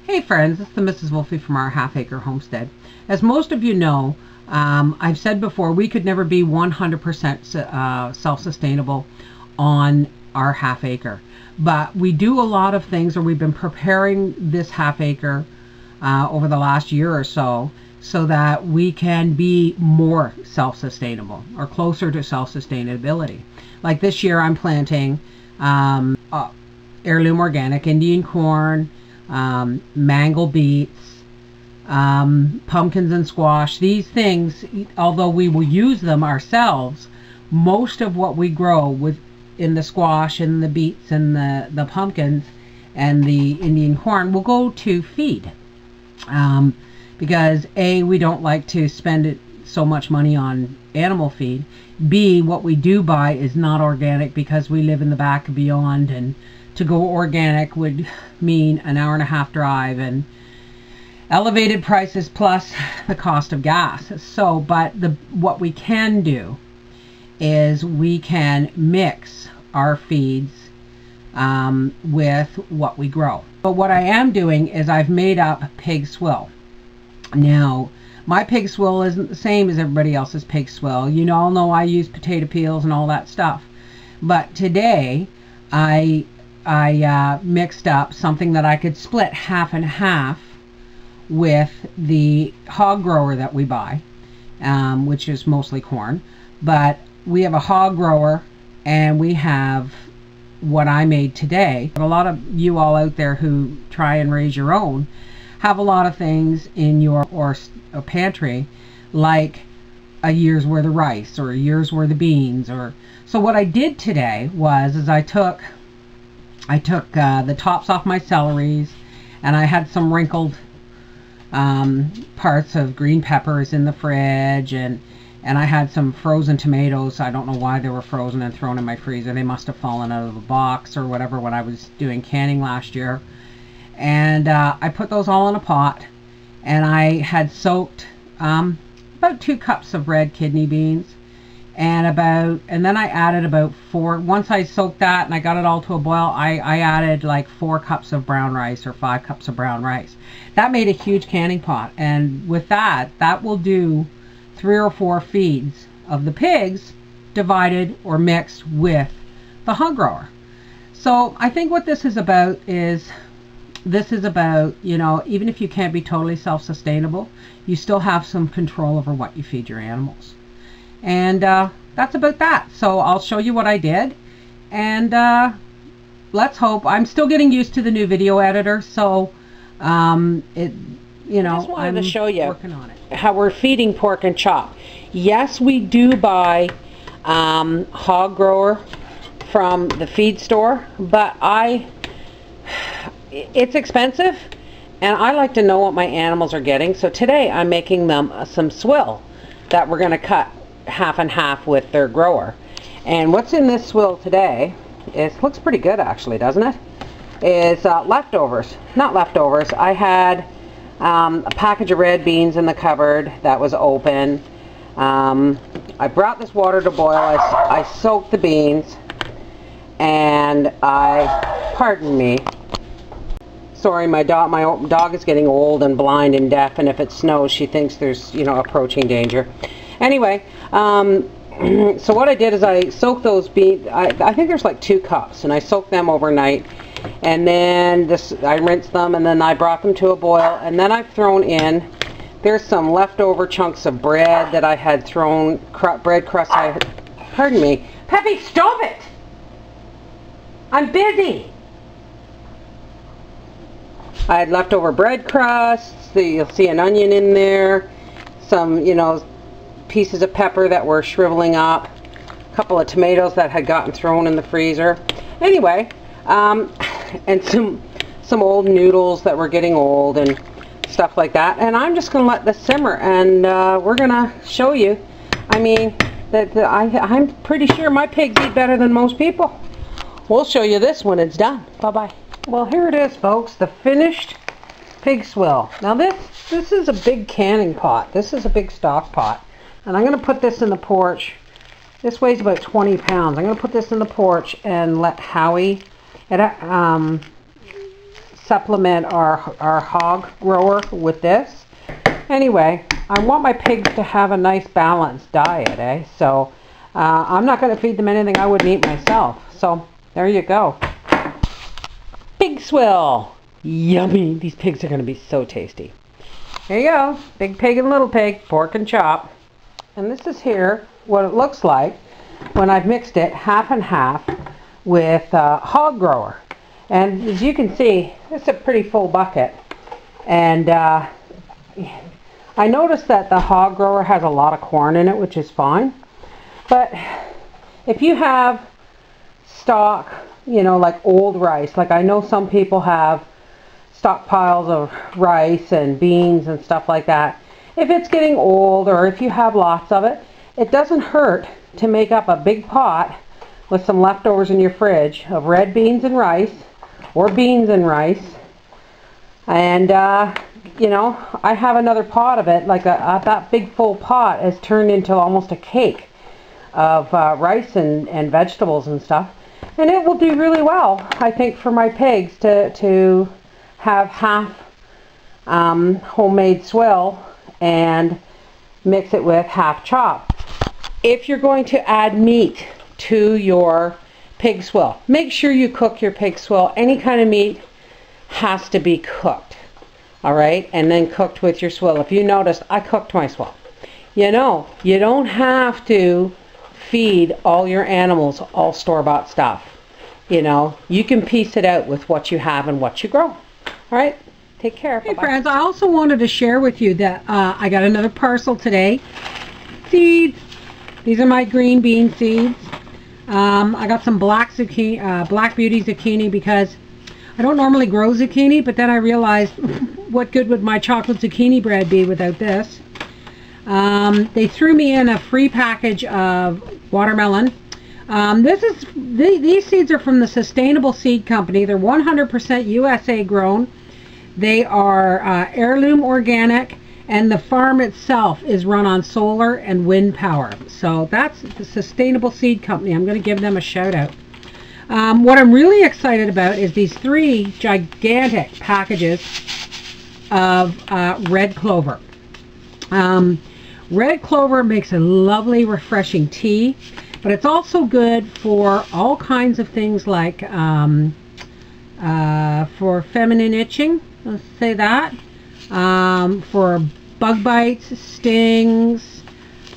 Hey friends, it's the Mrs. Wolfie from our half-acre homestead. As most of you know, I've said before, we could never be 100% self-sustainable on our half-acre. But we do a lot of things, or we've been preparing this half-acre over the last year or so that we can be more self-sustainable or closer to self-sustainability. Like this year I'm planting heirloom organic Indian corn, mango beets, pumpkins and squash. These things, although we will use them ourselves, most of what we grow in the squash and the beets and the pumpkins and the Indian corn will go to feed. Because A, we don't like to spend so much money on animal feed. B, what we do buy is not organic because we live in the back beyond, and to go organic would mean an hour-and-a-half drive and elevated prices plus the cost of gas. So, but what we can do is we can mix our feeds with what we grow. But what I am doing is I've made up Pig Swill. Now, my Pig Swill isn't the same as everybody else's Pig Swill. You all know I use potato peels and all that stuff. But today, I mixed up something that I could split half and half with the hog grower that we buy, which is mostly corn. But we have a hog grower and we have what I made today. But a lot of you all out there who try and raise your own have a lot of things in your pantry, like a year's worth of rice or a year's worth of beans. So what I did today was I took the tops off my celeries, and I had some wrinkled parts of green peppers in the fridge, and I had some frozen tomatoes. I don't know why they were frozen and thrown in my freezer. They must have fallen out of the box or whatever when I was doing canning last year. And I put those all in a pot, and I had soaked about 2 cups of red kidney beans, and then I added about 4. Once I soaked that and I got it all to a boil, I added like 4 cups of brown rice or 5 cups of brown rice. That made a huge canning pot, and with that will do 3 or 4 feeds of the pigs, divided or mixed with the hog grower. So I think what this is about is, even if you can't be totally self-sustainable, you still have some control over what you feed your animals. And that's about that. So I'll show you what I did, and let's hope. I'm still getting used to the new video editor, so I just wanted to show you working on it, how we're feeding pork and chop. Yes, we do buy hog grower from the feed store, but it's expensive, and I like to know what my animals are getting. So today I'm making them some swill that we're going to cut half and half with their grower. And what's in this swill today looks pretty good actually, doesn't it? Is leftovers. Not leftovers. I had a package of red beans in the cupboard that was open. I brought this water to boil. I soaked the beans, and pardon me, sorry, my dog is getting old and blind and deaf, and if it snows she thinks there's approaching danger. Anyway, so what I did is I soaked those beans. I think there's like 2 cups, and I soaked them overnight, and then I rinsed them, and then I brought them to a boil, and then I've thrown in, there's some leftover chunks of bread that I had thrown, bread crust pardon me, Peppy, stop it! I'm busy! I had leftover bread crusts, so you'll see an onion in there, some, pieces of pepper that were shriveling up, a couple of tomatoes that had gotten thrown in the freezer. Anyway, and some old noodles that were getting old and stuff like that. And I'm just going to let this simmer, and we're going to show you. I mean, I'm pretty sure my pigs eat better than most people. We'll show you this when it's done. Bye-bye. Well, here it is, folks, the finished pig swill. Now this This is a big canning pot. This is a big stock pot. And I'm going to put this in the porch. This weighs about 20 pounds. I'm going to put this in the porch and let Howie supplement our hog grower with this. Anyway, I want my pigs to have a nice balanced diet, eh? So I'm not going to feed them anything I wouldn't eat myself. So there you go. Pig Swill. Yummy. These pigs are going to be so tasty. There you go. Big pig and little pig, pork and chop. And this is here what it looks like when I've mixed it half and half with hog grower. And as you can see, it's a pretty full bucket. And I noticed that the hog grower has a lot of corn in it, which is fine. But if you have stock, you know, like old rice, like I know some people have stockpiles of rice and beans and stuff like that. If it's getting old or if you have lots of it, it doesn't hurt to make up a big pot with some leftovers in your fridge of red beans and rice or beans and rice. And you know, I have another pot of it, like that big full pot has turned into almost a cake of rice and vegetables and stuff. And it will do really well, I think, for my pigs to have half homemade swill and mix it with half chop. If you're going to add meat to your pig swill, make sure you cook your pig swill. Any kind of meat has to be cooked, all right, and then cooked with your swill. If you noticed, I cooked my swill. You know, you don't have to feed all your animals all store-bought stuff. You know, you can piece it out with what you have and what you grow. All right, take care. Hey, friends, I also wanted to share with you that I got another parcel today. Seeds. These are my green bean seeds. I got some black beauty zucchini because I don't normally grow zucchini, but then I realized what good would my chocolate zucchini bread be without this. They threw me in a free package of watermelon. These seeds are from the Sustainable Seed Company. They're 100% USA grown. They are heirloom organic, and the farm itself is run on solar and wind power. So that's the Sustainable Seed Company. I'm going to give them a shout out. What I'm really excited about is these 3 gigantic packages of red clover. Red clover makes a lovely, refreshing tea, but it's also good for all kinds of things like for feminine itching, let's say that, for bug bites, stings,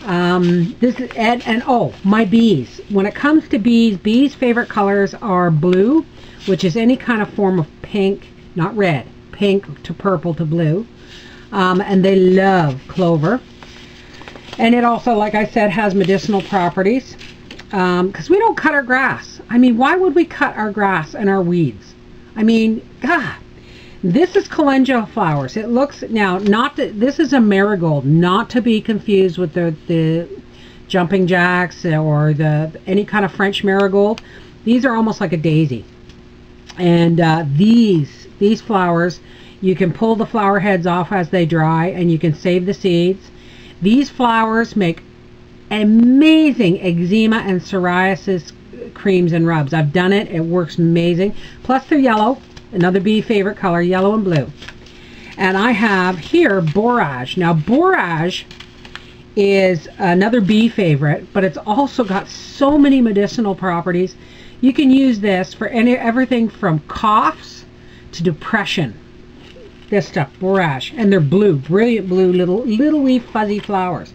oh, my bees. When it comes to bees' favorite colors are blue, which is any kind of form of pink, not red, pink to purple to blue, and they love clover. And it also, like I said, has medicinal properties, because we don't cut our grass. I mean, why would we cut our grass and our weeds? I mean, God. This is calendula flowers. It looks, now, this is a marigold, not to be confused with the jumping jacks or any kind of French marigold. These are almost like a daisy. And these flowers, you can pull the flower heads off as they dry, and you can save the seeds. These flowers make amazing eczema and psoriasis creams and rubs. I've done it. It works amazing. Plus they're yellow. Another bee favorite color, yellow and blue. And I have here Borage. Now Borage is another bee favorite, but it's also got so many medicinal properties. You can use this for everything from coughs to depression. This stuff, Borage, and they're blue, brilliant blue, little wee fuzzy flowers.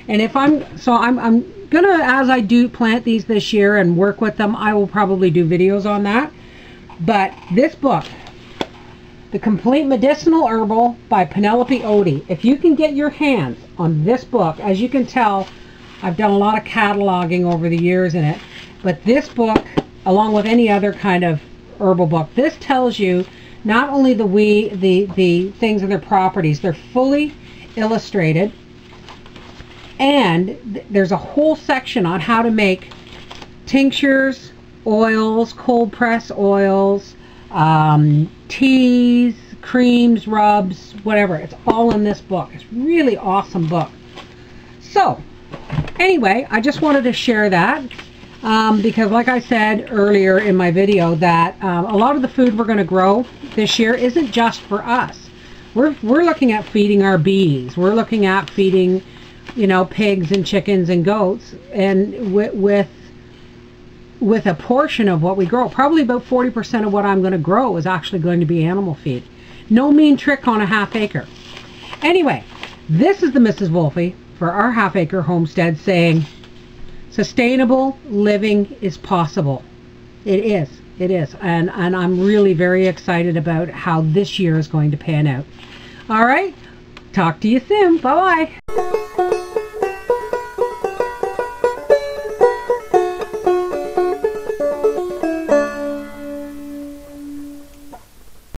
And if I'm gonna, as I do plant these this year and work with them, I will probably do videos on that. But this book, The Complete Medicinal Herbal by Penelope Odie, if you can get your hands on this book, as you can tell, I've done a lot of cataloging over the years in it, but this book, along with any other kind of herbal book, this tells you not only the things and their properties, they're fully illustrated, and there's a whole section on how to make tinctures, oils, cold press oils, teas, creams, rubs, whatever. It's all in this book. It's a really awesome book. So, anyway, I just wanted to share that because like I said earlier in my video that a lot of the food we're going to grow this year isn't just for us. We're looking at feeding our bees. We're looking at feeding, you know, pigs and chickens and goats, and with a portion of what we grow, probably about 40% of what I'm going to grow is actually going to be animal feed. No mean trick on a half-acre. Anyway, this is the Mrs. Wolfie for our half-acre homestead saying, sustainable living is possible. It is. It is. And I'm really very excited about how this year is going to pan out. All right. Talk to you soon. Bye-bye.